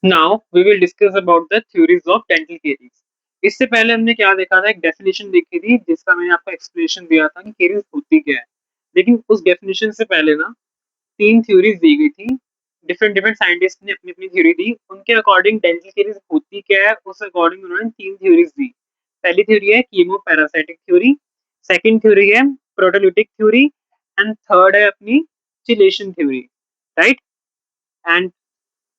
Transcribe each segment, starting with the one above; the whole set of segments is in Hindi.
Now we will discuss about the theories of dental caries. इससे पहले हमने क्या देखा था, एक डेफिनेशन देखी थी जिसका मैंने आपको एक्सप्लेनेशन दिया था कि केरीज होती क्या है। लेकिन उस डेफिनेशन से पहले ना तीन थ्योरीज दी गई थी। डिफरेंट डिफरेंट साइंटिस्ट ने अपनी अपनी थ्योरी दी, उनके अकॉर्डिंग डेंटल केरीज होती क्या है उस अकॉर्डिंग उन्होंने तीन थ्योरीज दी। पहली थ्योरी है chemo parasitic theory, second theory है प्रोटोलिटिक थ्योरी, एंड थर्ड है अपनी चिलेशन थ्योरी। राइट। एंड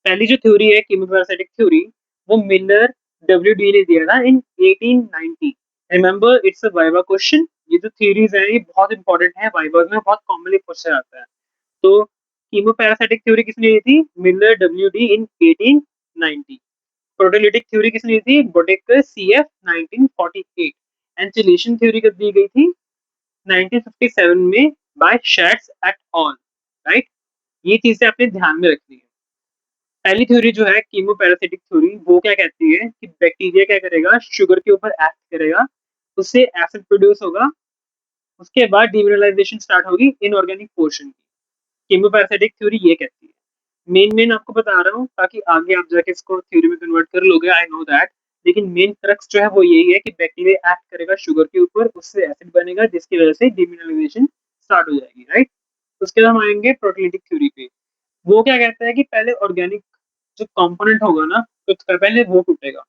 पहली जो थ्योरी है कीमोपैरासिटिक थ्योरी, वो मिलर डब्ल्यू डी ने दिया था इन 1890। Remember it's a viva question. ये जो थ्योरीज है ये बहुत इंपॉर्टेंट है, वाइवा में बहुत कॉमनली पूछा जाता है। तो कीमोपैरासिटिक थ्योरी किसने दी थी? Miller W D in 1890। Proteolytic theory किसने दी थी? बोटेकर C F 1948। And chelation theory कब दी गई थी? 1957 में by Schatz et al. Right. ये चीजें आपने ध्यान में रखनी है। पहली थ्योरी जो है कीमोपैरासिटिक थ्योरी, वो क्या कहती है कि बैक्टीरिया क्या करेगा, शुगर के ऊपर एक्ट करेगा, उससे एसिड प्रोड्यूस होगा, उसके बाद डिमिनरलाइजेशन स्टार्ट होगी इनऑर्गेनिक पोर्शन की। कीमोपैरासिटिक थ्योरी ये कहती है। मेन मेन आपको बता रहा हूँ ताकि आगे आप जाके इसको थ्योरी में कन्वर्ट कर लोगे, आई नो दैट। लेकिन मेन क्रक्स जो है वो यही है कि बैक्टीरिया एक्ट करेगा शुगर के ऊपर, उससे एसिड बनेगा जिसकी वजह से डिमिनरलाइजेशन स्टार्ट हो जाएगी। राइट। उसके बाद हम आएंगे प्रोटीलिटिक थ्योरी पे। वो क्या कहता है कि पहले ऑर्गेनिक जो कंपोनेंट होगा ना, तो उसका पहले वो टूटेगा।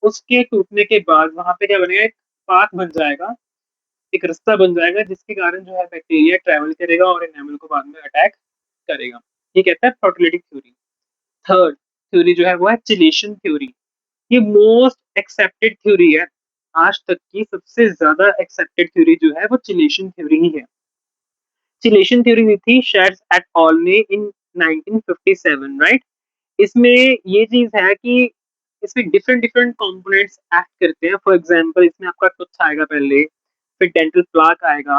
उसके टूटने के बाद वहां पे क्या बनेगा, एक पाथ बन जाएगा, एक रास्ता बन जाएगा जिसके कारण जो है बैक्टीरिया ट्रेवल करेगा और एनिमल को बाद में अटैक करेगा। ये कहता है प्रोटीलिटिक थ्योरी। थर्ड थ्योरी जो है वो है चिलेशन थ्योरी। ये मोस्ट एक्सेप्टेड थ्योरी है। आज तक की सबसे ज्यादा एक्सेप्टेड थ्योरी जो है वो चिलेशन थ्योरी ही है। चिलेशन थ्योरी दी थी शेड्स एट ऑल ने इन 1957। राइट। इसमें ये चीज है कि इसमें डिफरेंट डिफरेंट कंपोनेंट्स एक्ट करते हैं। फॉर एग्जांपल इसमें आपका टूथ आएगा पहले, फिर डेंटल प्लाक आएगा,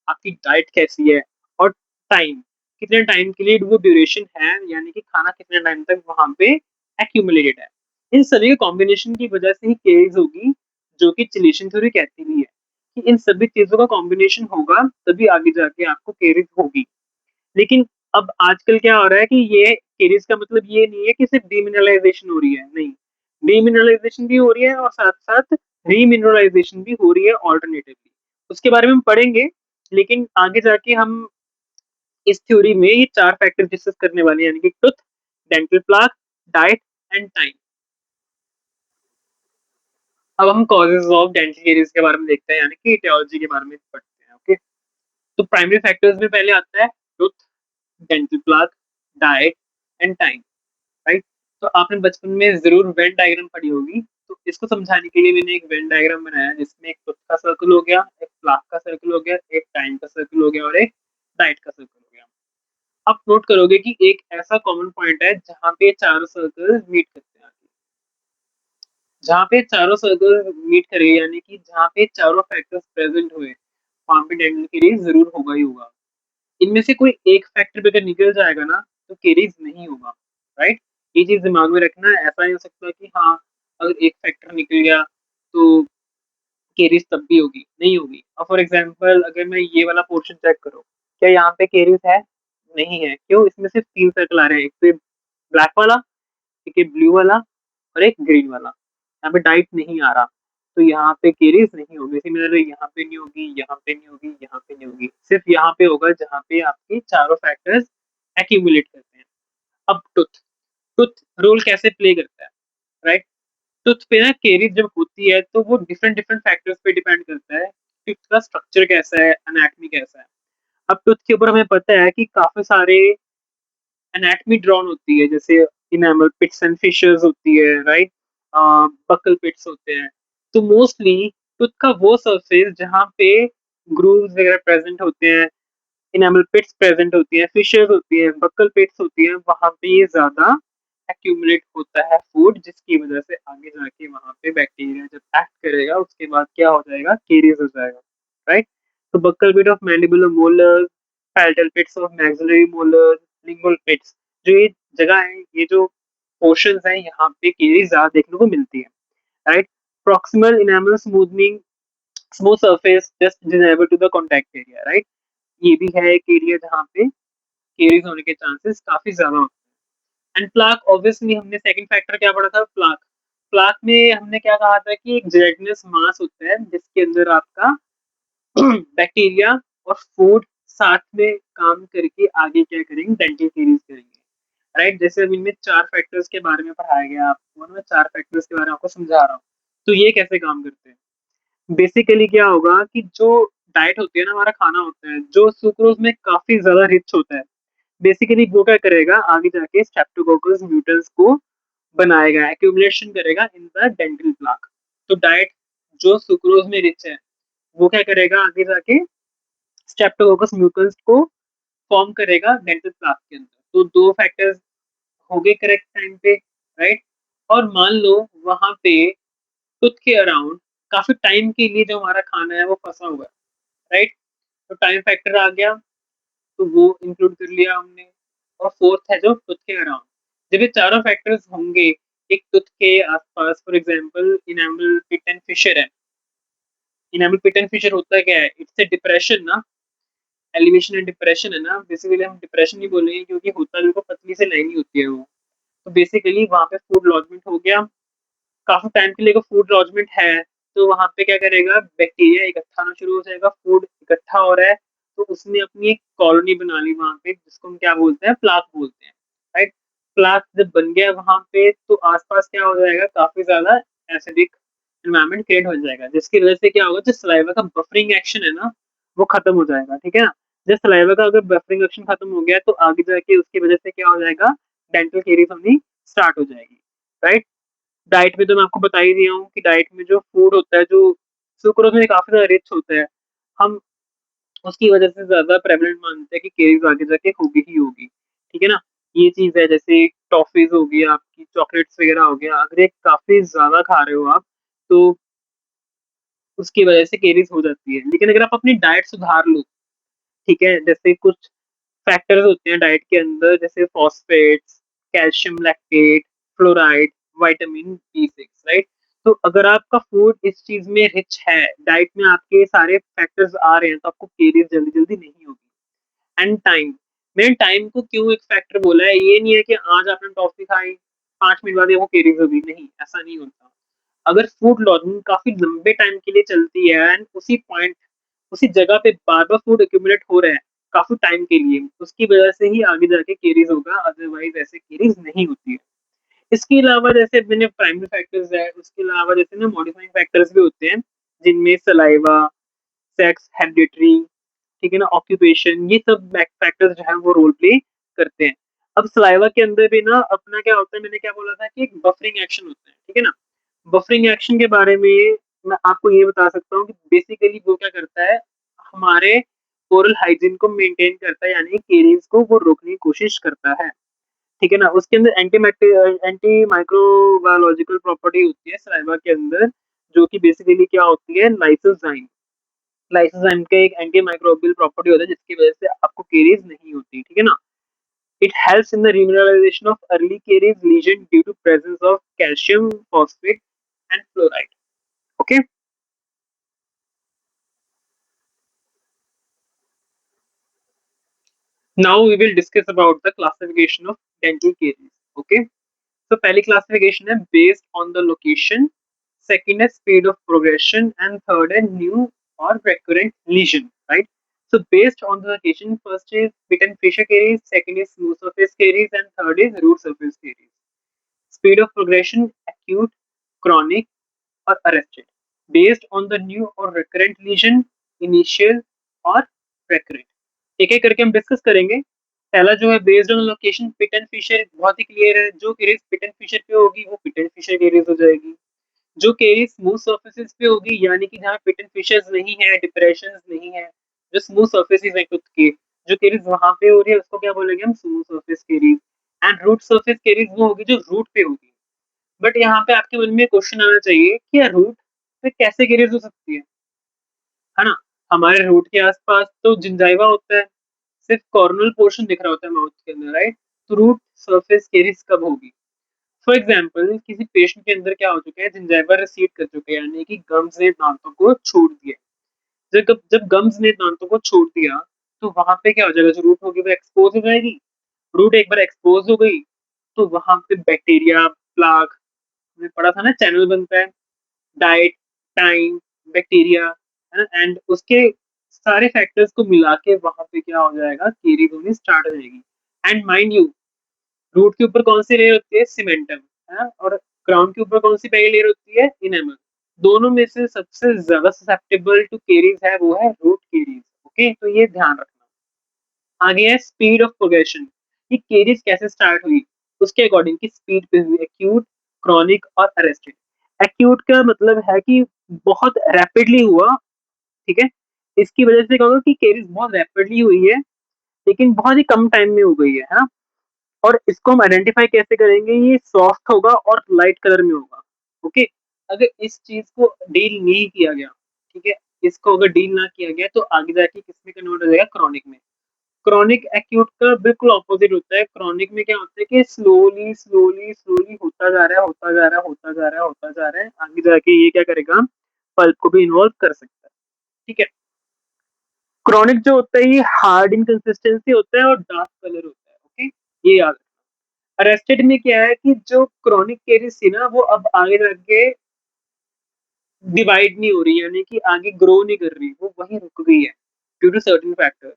आपकी डाइट कैसी है, और टाइम, कितने टाइम के लिए वो ड्यूरेशन है, यानी कि खाना कितने टाइम तक वहां पे एक्यूमुलेटेड है। इन सभी के कॉम्बिनेशन की वजह से ही केस होगी, जो कि चिलेशन थ्योरी कहती भी है कि इन सभी चीजों का कॉम्बिनेशन होगा तभी आगे जाके आपको केरीज होगी। लेकिन अब आजकल क्या हो रहा है कि ये केरीज का मतलब ये नहीं है कि सिर्फ डीमिनरलाइजेशन हो रही है, नहीं। डीमिनरलाइजेशन भी हो रही है और साथ साथ रीमिनरलाइजेशन भी हो रही है ऑल्टरनेटिवली। उसके बारे में हम पढ़ेंगे। लेकिन आगे जाके हम इस थ्योरी में ये चार फैक्टर डिस्कस करने वाले हैं, यानी कि tooth, dental plaque, diet and time. अब हम कॉजेज ऑफ डेंटल केरीज के बारे में देखते हैं, यानी कि etiology के बारे में पढ़ते हैं। ओके। तो प्राइमरी फैक्टर्स में पहले आता है tooth, dental plaque, diet and time. Right. तो आपने बचपन में जरूर वेन डायग्राम पढ़ी होगी, तो इसको समझाने के लिए मैंने एक वेन डायग्राम बनाया जिसमें एक टूथ का सर्कल हो गया, एक प्लाक का सर्कल हो गया, एक टाइम का सर्कल हो गया और एक डाइट का सर्कल हो गया। आप नोट करोगे कि एक ऐसा कॉमन पॉइंट है जहां पे चारों सर्कल मीट करते हैं। जहाँ पे चारों सर्कल मीट करे, यानी कि जहाँ पे चारों फैक्टर्स प्रेजेंट हुए, वहां पे डेंटल केरीज जरूर होगा ही होगा। इनमें से कोई एक फैक्टर भी अगर निकल जाएगा ना, तो केरीज नहीं होगा। राइट। ये चीज दिमाग में रखना है। ऐसा नहीं हो सकता कि हाँ, अगर एक फैक्टर निकल गया तो केरीज तब भी होगी, नहीं होगी। और फॉर एग्जाम्पल अगर मैं ये वाला पोर्शन चेक करूँ, क्या यहाँ पे केरीज है? नहीं है। क्यों? इसमें सिर्फ तीन सर्कल आ रहे हैं, एक तो ब्लैक वाला, एक है ब्लू वाला और एक ग्रीन वाला। यहाँ पे डाइट नहीं आ रहा, तो यहाँ पे केरीज नहीं होगी। सिमिलरली यहाँ पे नहीं होगी, यहाँ पे नहीं होगी, यहाँ पे नहीं होगी। सिर्फ यहाँ पे होगा जहाँ पे आपके चारों फैक्टर्स एक्यूमुलेट करते हैं। अब टूथ, टूथ रोल कैसे प्ले करता है? राइट। टूथ पे ना केरीज जब होती है तो वो डिफरेंट डिफरेंट फैक्टर्स पे डिपेंड करता है। टूथ का स्ट्रक्चर कैसा है, एनाटमी कैसा है। अब टूथ के ऊपर हमें पता है कि काफी सारे एनाटमी ड्रॉन होती है, जैसे इनेमल पिट्स एंड फिशर्स होती है। राइट। बकल पिट्स होते हैं। तो मोस्टली टूथ का वो सरफेस जहाँ पे ग्रूव्स वगैरह प्रेजेंट होते हैं, इनेमल पिट्स प्रेजेंट होती हैं, फिशर्स होती हैं, बकल पिट्स होती हैं, वहां पे ये ज्यादा एक्यूमुलेट होता है फूड, जिसकी वजह से आगे जाके वहां पे बैक्टीरिया जब एक्ट करेगा उसके बाद क्या हो जाएगा, केरीज हो जाएगा। राइट। तो buccal pit of mandibular molar, palatal pits of maxillary molar, lingual pits, जो ये जगह है, ये जो पोर्शंस हैं, यहाँ पे केरीज ज्यादा देखने को मिलती है। Right. Proximal enamel smoothening, smooth surface just disable to the contact area. Right. ये भी है एक एरिया जहाँ पे केरीज होने के चांसेस काफी ज्यादा होते एंड प्लाक ऑब्वियसली हमने सेकंड फैक्टर क्या पढ़ा था, प्लाक। प्लाक में हमने क्या कहा था कि एक जेलेटिनस मास होता है जिसके अंदर आपका बैक्टीरिया और फूड साथ में काम करके आगे क्या करेंगे, डेंटल सीरीज करेंगे, राइट। जैसे अभी इनमें 4 फैक्टर्स के बारे में पढ़ाया गया आपको ना, मैं 4 फैक्टर्स के बारे में आपको समझा रहा हूँ। तो ये कैसे काम करते हैं, बेसिकली क्या होगा कि जो डाइट होती है ना, हमारा खाना होता है जो सुक्रोज में काफी ज्यादा रिच होता है, बेसिकली वो क्या करेगा आगे जाके स्ट्रेप्टोकोकस म्यूटेंस को बनाएगा, एक्यूमुलेशन करेगा इन द डेंटल प्लाक। तो डाइट जो सुक्रोज में रिच है वो क्या करेगा आगे जाके स्ट्रेप्टोकोकस म्यूटेंस को फॉर्म करेगा डेंटल प्लाक के अंदर। तो 2 फैक्टर्स हो गए करेक्ट टाइम पे, राइट। और मान लो वहां पे टूथ के अराउंड काफी टाइम के लिए जो हमारा खाना है वो फंसा हुआ है, राइट। तो टाइम फैक्टर आ गया, तो वो इंक्लूड कर लिया हमने। और फोर्थ है जो टूथ के अराउंड। जब ये चारों फैक्टर्स होंगे एक टूथ के आसपास, for example enamel pit and fissure है। इनेमल पिट एंड फिशर होता क्या है, इट्स ए डिप्रेशन ना, एलिवेशन एंड डिप्रेशन है ना। बेसिकली हम डिप्रेशन ही बोलेंगे क्योंकि होता बिल्कुल पतली से लाइन ही होती है वो। तो बेसिकली वहां पे फूड लॉजमेंट हो गया, काफी टाइम के लिए फूड लॉजमेंट है, तो वहां पे क्या करेगा बैक्टीरिया इकट्ठा होना शुरू हो जाएगा, फूड इकट्ठा हो रहा है, तो उसने अपनी एक कॉलोनी बना ली वहां पे जिसको हम क्या बोलते हैं, प्लाक बोलते हैं, राइट। प्लाक जब बन गया वहां पे तो आसपास क्या हो जाएगा, काफी ज्यादा एसिडिक एनवायरमेंट क्रिएट हो जाएगा, जिसकी वजह से क्या होगा, जो सलाइवा का बफरिंग एक्शन है ना वो खत्म हो जाएगा, ठीक है ना। जब सलाइवा का अगर बफरिंग एक्शन खत्म हो गया तो आगे जाके उसकी वजह से क्या हो जाएगा, डेंटल केरीज होनी स्टार्ट हो जाएगी, राइट। डाइट में तो मैं आपको बता ही दिया हूँ कि डाइट में जो फूड होता है जो सुक्रोज में काफी ज्यादा रिच होता है, हम उसकी वजह से ज्यादा प्रेवलेंट मानते हैं कि केरीज आगे जाके होगी ही होगी, ठीक है ना। ये चीज है, जैसे टॉफीज हो गई आपकी, चॉकलेट्स वगैरह हो गया, अगर ये काफी ज्यादा खा रहे हो आप तो उसकी वजह से केरीज हो जाती है। लेकिन अगर आप अपनी डाइट सुधार लो, ठीक है, जैसे कुछ फैक्टर्स होते हैं डाइट के अंदर जैसे phosphates, calcium lactate, fluoride, vitamin B 6, right. तो अगर आपका फूड इस चीज में रिच है, डाइट में आपके सारे फैक्टर्स आ रहे हैं, तो आपको केरीज जल्दी जल्दी नहीं होगी। एंड टाइम, मैंने टाइम को क्यों एक फैक्टर बोला है, ये नहीं है कि आज आपने टॉफी खाई 5 मिनट बाद वो केरीज होगी, नहीं, ऐसा नहीं होता। अगर फूड लॉजिंग काफी लंबे टाइम के लिए चलती है एंड उसी पॉइंट उसी जगह पे बार बार फूड एक्यूमुलेट हो रहा है काफी टाइम के लिए, उसकी वजह से ही आगे जाके केरीज होगा, अदरवाइज ऐसे केरीज नहीं होती है। इसके अलावा जैसे मैंने प्राइमरी फैक्टर्स है, उसके अलावा जैसे ना मॉडिफाइंग फैक्टर्स भी होते हैं जिनमें सलाइवा, सेक्स, हेरिडिटरी, ठीक है ना, ऑक्यूपेशन, ये सब फैक्टर्स जो है वो रोल प्ले करते हैं। अब सलाइवा के अंदर भी ना अपना क्या होता है, मैंने क्या बोला था कि एक बफरिंग एक्शन होता है, ठीक है ना। बफरिंग एक्शन के बारे में मैं आपको ये बता सकता हूँ कि बेसिकली वो क्या करता है, हमारे ओरल हाइजीन को मेंटेन करता है, यानी केरीज को वो रोकने की कोशिश करता है, ठीक है ना। उसके अंदर एंटी माइक्रोबायोलॉजिकल प्रॉपर्टी होती है सलाइवा के अंदर, जो कि बेसिकली क्या होती है, लाइसोजाइम। लाइसोजाइम का एक एंटी माइक्रोबियल प्रॉपर्टी होता है जिसकी वजह से आपको केरीज नहीं होती, ठीक है ना। It helps in the remineralization of early caries lesion due to presence of calcium, phosphate and fluoride, okay. Now we will discuss about the classification of dental caries. Okay. So पहली classification है based on the location, second है speed of progression, and third है new or recurrent lesion. Right. So based on the location, first is pit and fissure caries, second is smooth surface caries, and third is root surface caries. Speed of progression acute, chronic, or arrested. Based on the new or recurrent lesion, initial or recurrent. एक एक करके हम डिस्कस करेंगे। पहला जो है based on location, pit and fissure, बहुत ही क्लियर है, जो केरीज पिट एंड फिशर पे होगी वो पिट एंड फिशर केरीज हो जाएगी। जो केरीज स्मूथ सर्फेसिस पे होगी, यानी कि जहाँ पिट एंड फिशर्स नहीं है, डिप्रेशन नहीं है, जो स्मूथ सर्फेसिस है खुद के, जो केरीज वहां पे हो रही है उसको क्या बोलेंगे हम, smooth surface caries. And root surface caries वो होगी जो रूट पे होगी। बट यहाँ पे आपके मन में क्वेश्चन आना चाहिए कि यार रूट पे कैसे केरीज हो सकती है ना। हमारे रूट के आसपास तो जिंजाइवा होता है, सिर्फ कॉर्नल पोर्शन दिख रहा होता है माउथ के अंदर, राइट। तो रूट सरफेस केरीज कब होगी, फॉर एग्जाम्पल किसी पेशेंट के अंदर क्या हो चुका है, जिंजाइवा रिसीड कर चुके हैं, यानी कि गम्स ने दांतों को छोड़ दिया। जब जब गम्स ने दांतों को छोड़ दिया तो वहां पे क्या हो जाएगा, जो रूट होगी वो एक्सपोज हो जाएगी। रूट एक बार एक्सपोज हो गई तो वहां पे बैक्टीरिया, प्लाक, हमने पढ़ा था ना, चैनल बनता है, डाइट, टाइम, बैक्टीरिया, है ना, एंड उसके सारे फैक्टर्स को मिला के वहां पे क्या हो जाएगा, केरीज होनी स्टार्ट हो जाएगी। एंड माइंड यू, रूट के ऊपर कौन सी लेयर होती है, सीमेंटम, है ना, और ग्राउंड के ऊपर कौन सी पहली लेयर होती है, इनेमल। दोनों में से सबसे ज्यादा ससेप्टेबल टू केरीज है वो है रूट केरीज। ओके, तो ये ध्यान रखना। आगे है स्पीड ऑफ प्रोग्रेशन, कि केरीज कैसे स्टार्ट हुई, उसके अकॉर्डिंग की स्पीड पे हुई, एक्यूट, क्रॉनिक और अरेस्टेड। एक्यूट का मतलब है कि बहुत रैपिडली हुआ, ठीक है, इसकी वजह से कहूँगा कि केरीज बहुत रैपिडली हुई है, लेकिन बहुत ही कम टाइम में हो गई है ना। और इसको हम आइडेंटिफाई कैसे करेंगे, ये सॉफ्ट होगा और लाइट कलर में होगा। ओके, अगर इस चीज को डील नहीं किया गया, ठीक है, इसको अगर डील ना किया गया तो आगे जाके किसमें कन्वर्ट हो जाएगा, क्रॉनिक में। क्रॉनिक एक्यूट का बिल्कुल ऑपोजिट होता है। क्रॉनिक में क्या होता है कि स्लोली स्लोली स्लोली होता जा रहा है, होता जा रहा है, होता जा रहा है, होता जा रहा है, आगे जाके ये क्या करेगा, पल्प को भी इन्वॉल्व कर सकता है। ठीक है, क्रॉनिक जो होता है ये हार्ड इन कंसिस्टेंसी होता है और डार्क कलर होता है। ओके, ये याद। अरेस्टेड में क्या है कि जो क्रॉनिक केरिस थी ना, वो अब आगे जाके डिवाइड नहीं हो रही, यानी कि आगे ग्रो नहीं कर रही, वो वहीं रुक गई है due to certain factors,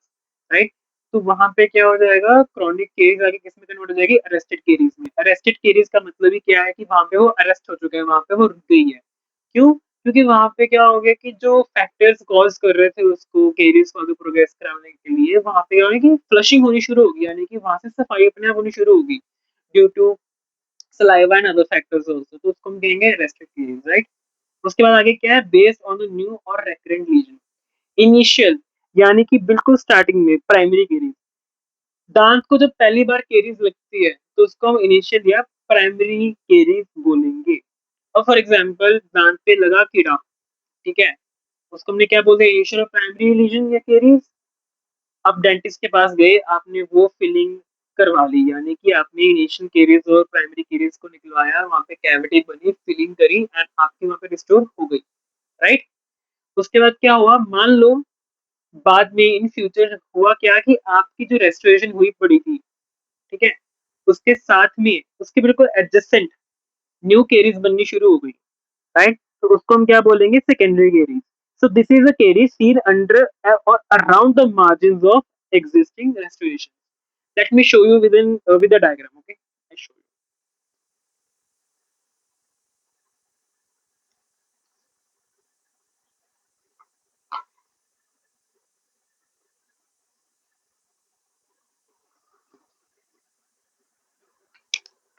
right. तो वहां पे क्या हो जाएगा, क्रॉनिक केरीज आगे किस में कन्वर्ट हो जाएगी, अरेस्टेड केरीज में। अरेस्टेड केरीज का मतलब ही क्या है कि वहां पे वो अरेस्ट हो चुके हैं, वहां पे वो रुक गई है। क्यों? क्योंकि वहां पे क्या हो गया कि जो फैक्टर्स कॉज कर रहे थे उसको केरीज को आगे प्रोग्रेस कराने के लिए, वहां पे क्या हो गया कि फ्लशिंग होनी शुरू होगी, यानी कि वहां से सफाई अपने आप होनी शुरू होगी due to saliva and other factors also. तो उसको हम कहेंगे अरेस्टेड केरीज, राइट। उसके बाद आगे क्या है, बेस्ड ऑन द न्यू और रेकरेंट लीजन। इनिशियल, यानी कि बिल्कुल स्टार्टिंग में प्राइमरी केरीज। दांत को जब पहली बार केरीज लगती है तो उसको हम इनिशियल या प्राइमरी केरीज बोलेंगे। और फॉर एग्जांपल दांत पे लगा कीड़ा, ठीक है, उसको हमने क्या बोलते हैं, इनिशियल और प्राइमरी लीजन या केरीज। आप डेंटिस्ट के पास गए, आपने वो फिलिंग करवा ली, यानी कि आपने इनिशियल केरीज और प्राइमरी केरीज को निकलवाया, वहां पे कैविटी बनी, फिलिंग करी एंड आपकी वहां पे रिस्टोर हो गई, राइट। उसके बाद क्या हुआ, मान लो बाद में इन फ्यूचर हुआ क्या कि आपकी जो रेस्टोरेशन हुई पड़ी थी, ठीक है, उसके साथ में उसके बिल्कुल एडजेसेंट न्यू केरीज बननी शुरू हो गई, राइट। तो उसको हम क्या बोलेंगे, secondary caries. So this is a caries seen under or around the margin of existing restoration. Let me show you with a diagram. Okay, I show you.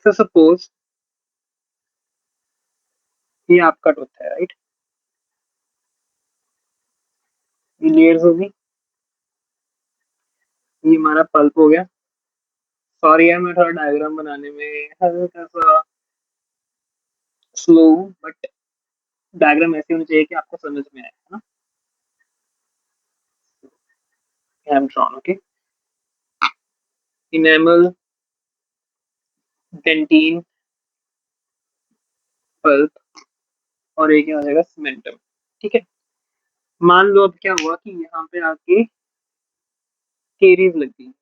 So suppose ये आपका टूथ है, राइट, ये लेयर्स होगी, ये हमारा पल्प हो गया। सॉरी यार, मैं थोड़ा डायग्राम बनाने में हल्का सा स्लो हूँ, बट डायग्राम ऐसे होनी चाहिए कि आपको समझ में आए, है ना। I am drawn, okay. Enamel, dentin, pulp, और एक क्या हो जाएगा, सीमेंटम। ठीक है, मान लो अब क्या हुआ कि यहाँ पे आके केरीज लग गई।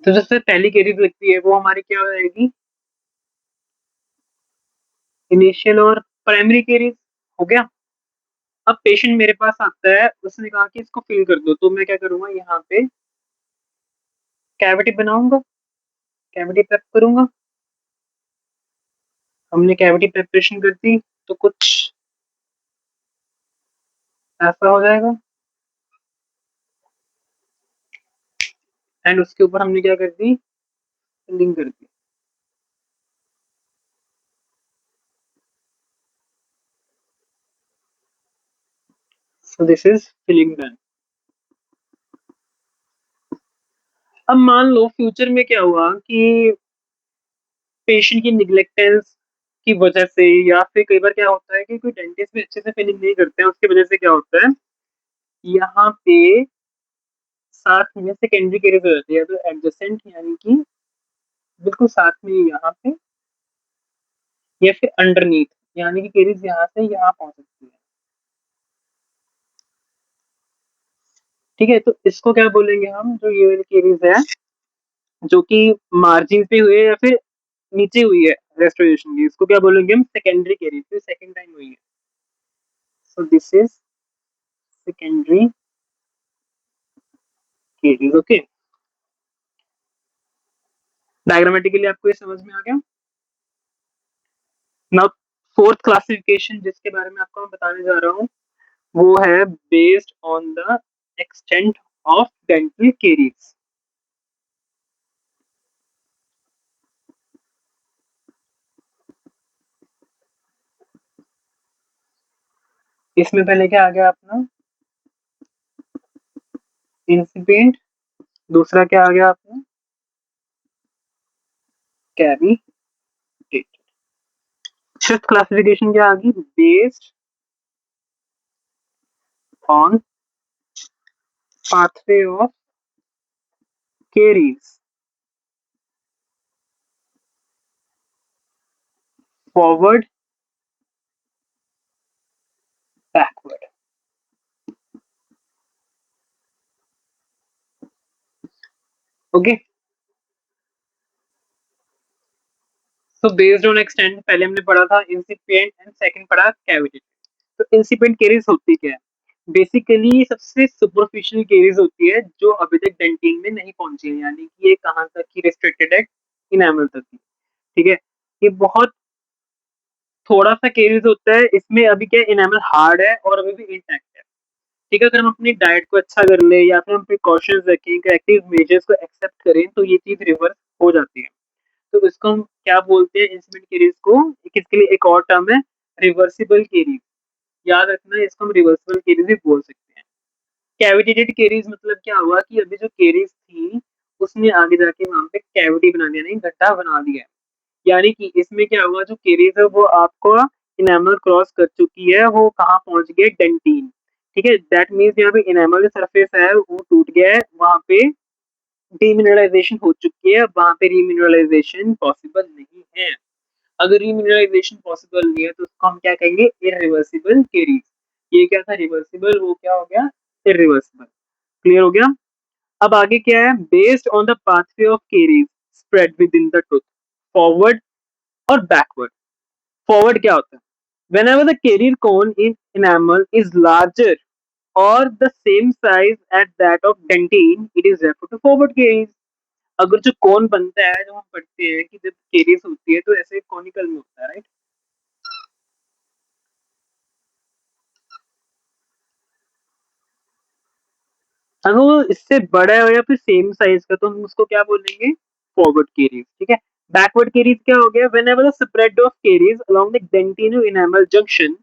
तो सबसे पहली केरीज लगती है वो हमारी क्या हो जाएगी, इनिशियल और प्राइमरी केरीज, हो गया। अब पेशेंट मेरे पास आता है, उसने कहा कि इसको फिल कर दो, तो मैं क्या करूंगा, यहाँ पे कैविटी बनाऊंगा, कैविटी प्रेप करूंगा। हमने कैविटी प्रेपरेशन कर दी, तो कुछ ऐसा हो जाएगा, एंड उसके ऊपर हमने क्या कर दी, फिलिंग कर दी। So this is filling done. अब मान लो फ्यूचर में क्या हुआ कि पेशेंट की निग्लेक्टेंस की वजह से, या फिर कई बार क्या होता है कि कोई डेंटिस्ट भी अच्छे से फिलिंग नहीं करते हैं, उसकी वजह से क्या होता है, यहाँ पे साथ में सेकेंडरी केरीज हो जाती है, तो एडजेसेंट यानी कि बिल्कुल साथ में यहाँ पे, या फिर अंडरनीथ, यानी कि केरीज यहाँ से यहाँ पहुंच सकती है। ठीक है, तो इसको क्या बोलेंगे हम, जो ये वाली केरीज है जो कि मार्जिन पे हुई है या फिर नीचे हुई है रेस्टोरेशन की, इसको क्या बोलेंगे हम, सेकेंडरी केरीज, फिर सेकंड टाइम हुई है। सो this is secondary caries. Okay, diagrammatically आपको ये समझ में आ गया। नाउ फोर्थ क्लासिफिकेशन जिसके बारे में आपको मैं बताने जा रहा हूँ वो है based on the extent of dental caries. इसमें पहले क्या आ गया अपना, इंसिपिएंट, दूसरा क्या आ गया अपना, कैविटेटेड। फिफ्थ क्लासिफिकेशन क्या आ गई, based on pathway of caries forward, backward. Okay, तो बेस्ड ऑन एक्सटेंट पहले हमने पढ़ा था इंसिपिएंट एंड सेकंड पढ़ा कैविटेटेड। तो इंसिपिएंट केरीज होती क्या है, बेसिकली सबसे सुपरफिशियल केरीज होती है जो अभी तक डेंटिन में नहीं पहुंची है, यानी कि ये कहाँ तक की रिस्ट्रिक्टेड है, इनेमल तक की। ठीक है, ये बहुत थोड़ा सा केरीज होता है, इसमें अभी क्या इनेमल हार्ड है और अभी भी इंटैक्ट है। ठीक है, अगर हम अपनी डाइट को अच्छा कर ले या फिर हम प्रिकॉशंस रखें, करेक्टिव मेजर्स को एक्सेप्ट करें तो ये चीज रिवर्स हो जाती है। तो इसको हम क्या बोलते हैं, इंसिडेंट केरीज को, इसके लिए एक और टर्म है रिवर्सिबल केरीज। याद रखना, इसको हम रिवर्सिबल केरीज भी बोल सकते हैं। कैविटेटेड केरीज मतलब क्या हुआ कि अभी जो केरीज थी उसने आगे जाके वहां पे कैविटी बना दिया, नहीं गड्ढा बना दिया है। यानी कि इसमें क्या हुआ, जो केरीज है वो आपको इनेमल क्रॉस कर चुकी है, वो कहाँ पहुंच गया, डेंटीन। ठीक है, दैट मीन्स यहाँ पे इनेमल जो सरफेस है वो टूट गया है, वहां पे डीमिनरलाइजेशन हो चुकी है, वहां पे रीमिनरलाइजेशन पॉसिबल नहीं है। अगर रीमिनरलाइजेशन पॉसिबल नहीं है तो उसको हम क्या कहेंगे, इरिवर्सिबल केरीज। ये क्या था, रिवर्सिबल, वो क्या हो गया, इरिवर्सिबल। क्लियर हो गया। अब आगे क्या है, based on the pathway of caries spread with in the tooth, forward और बैकवर्ड। फॉरवर्ड क्या होता है, whenever the carrier cone in enamel is larger or the same size at that of dentine, it is referred to forward caries. अगर जो कोन बनता है, जो हम पढ़ते हैं कि जब केरीज होती है तो ऐसे कॉनिकल में होता है, राइट। अगर वो इससे बड़ा है या फिर सेम साइज का तो हम उसको क्या बोलेंगे, फॉरवर्ड केरीज। ठीक है, बैकवर्ड केरीज क्या हो गया, whenever the spread of caries along the dentino enamel junction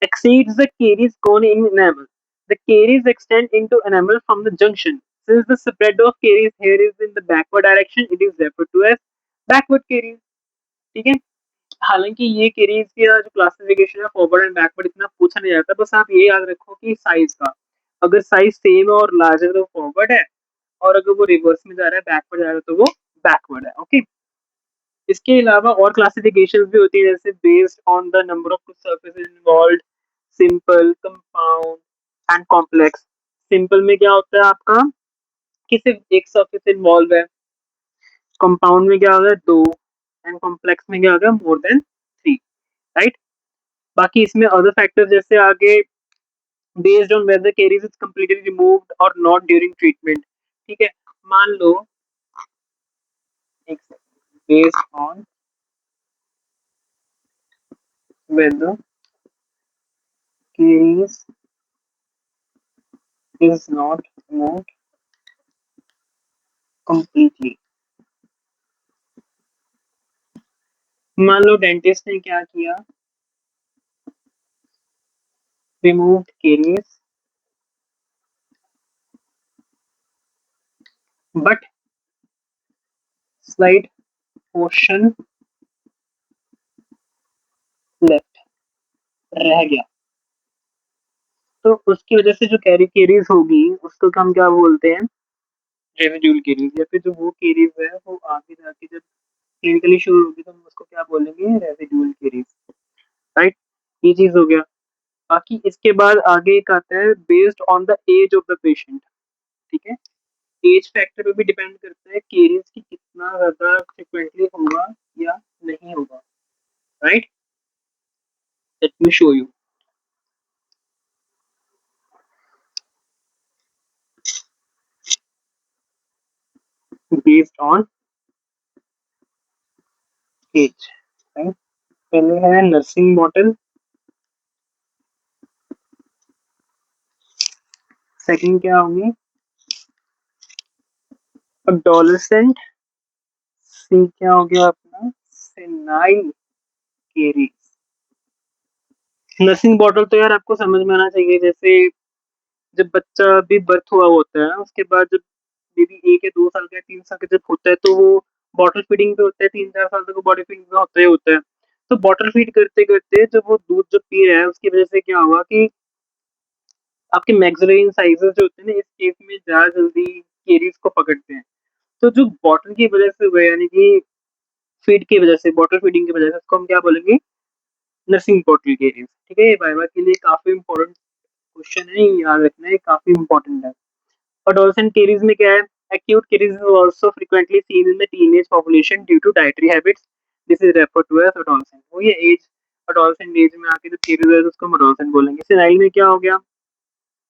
exceeds the caries cone in enamel. The caries extend into enamel from the junction. Since the spread of caries here is in the backward direction, it is referred to as backward caries. ठीक है, हालांकि ये केरीज का जो क्लासिफिकेशन है फॉरवर्ड एंड बैकवर्ड इतना पूछा नहीं जाता, बस आप ये याद रखो कि साइज का, अगर साइज सेम है और लार्जर तो फॉरवर्ड है, और अगर वो रिवर्स में जा रहा है, बैकवर्ड जा रहा है, तो वो बैकवर्ड है। ओके, इसके अलावा और क्लासिफिकेशंस भी होती है, जैसे based on the number of surfaces involved, simple, compound and complex. Simple में क्या होता है आपका कि सिर्फ एक सर्फेस इन्वॉल्व है, कंपाउंड में क्या होगा, दो, एंड कॉम्प्लेक्स में क्या होगा, मोर देन थ्री, राइट। बाकी इसमें अदर फैक्टर्स जैसे आगे, based on whether caries is completely removed और नॉट ड्यूरिंग ट्रीटमेंट। ठीक है, मान लो, एक based on whether caries is not removed completely। मान लो डेंटिस्ट ने क्या किया, removed caries but slide portion left रह गया, तो उसकी वजह से जो केरीज होगी उसको हम क्या बोलते हैं, रेसिड्यूल केरीज। या फिर जो वो केरीज है वो आगे जाके जब क्लिनिकली शुरू होगी तो हम उसको क्या बोलेंगे, रेसिड्यूल केरीज, राइट। ये चीज हो गया। बाकी इसके बाद आगे एक आता है based on the age of the patient. Factor पे भी डिपेंड करता है केरीज की कितना ज्यादा फ्रिक्वेंटली होगा या नहीं होगा, right? Let me show you. Based on age, right? पहले है नर्सिंग मॉडल, सेकंड क्या होगी अडोलेसेंट, सी क्या हो गया अपना सेनाइल केरीज। नर्सिंग बॉटल तो यार आपको समझ में आना चाहिए, जैसे जब बच्चा भी बर्थ हुआ होता है उसके बाद जब बेबी 1 या 2 साल का 3 साल का जब होता है तो वो बॉटल फीडिंग पे होता है, 3-4 साल तक वो बॉडी फीडिंग पे होता ही होता है। तो बॉटल फीड करते करते जब वो दूध जब पी रहा है उसकी वजह से क्या हुआ कि आपके मैक्सिलरी इंसाइजर्स जो होते हैं ना इस केस में ज्यादा जल्दी केरीज को पकड़ते हैं। तो जो बॉटल की वजह से हुआ यानी कि फीड की वजह से बॉटल फीडिंग की वजह से उसको हम क्या बोलेंगे नर्सिंग बॉटल केरीज। ठीक है, ये वाइवा के लिए काफी इंपॉर्टेंट क्वेश्चन है, ये याद रखना है, काफी इंपॉर्टेंट है। Adolescent caries में क्या है? Acute caries is also frequently seen in the teenage population due to dietary habits. This is referred to as adolescent. वो ये एज adolescent एज में आके जो caries है उसको हम adolescent बोलेंगे। सेनाइल में क्या हो गया?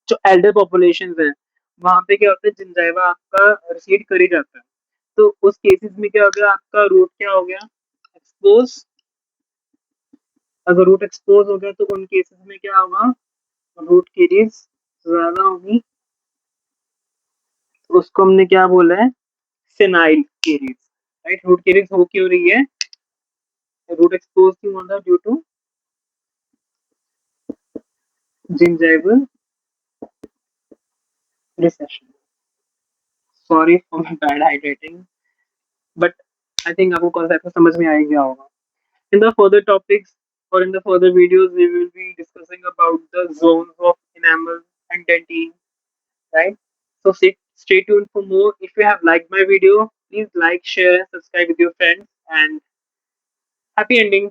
जो एल्डर पॉपुलेशन है वहां पे क्या होता है जिंजाइवा आपका रिसीड कर ही जाता है। तो उस केसेस में क्या हो गया आपका रूट क्या हो गया एक्सपोज। अगर रूट एक्सपोज हो गया तो उन केसेस में क्या होगा रूट केरीज ज्यादा होगी, तो उसको हमने क्या बोला है senile caries, right? Root caries हो क्यों रही है, रूट एक्सपोज क्यों हो रहा है due to gingival recession. Sorry for my bad hydrating, but I think आपको कॉन्सेप्ट समझ में आ ही गया होगा। इन द फर्दर टॉपिक्स और in the further videos we will be discussing about the zones of enamel and dentine, right? So stay tuned for more. If you have liked my video, please like, share, and subscribe with your friends. And happy ending.